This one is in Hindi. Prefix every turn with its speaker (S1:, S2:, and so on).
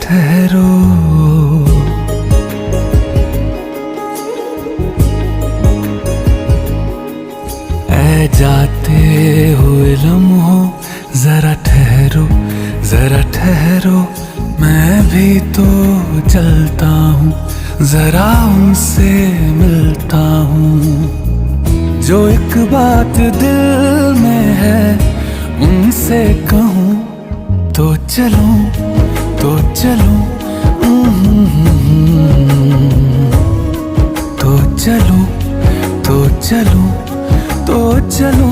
S1: ठहरो। ऐ जाते हुए लम्हों जरा ठहरो, जरा ठहरो, मैं भी तो चलता हूँ, जरा उनसे मिलता हूँ। जो एक बात दिल में है उनसे कहूँ तो चलूं, तो चलूं, तो चलूं, तो चलूं, तो चलूं।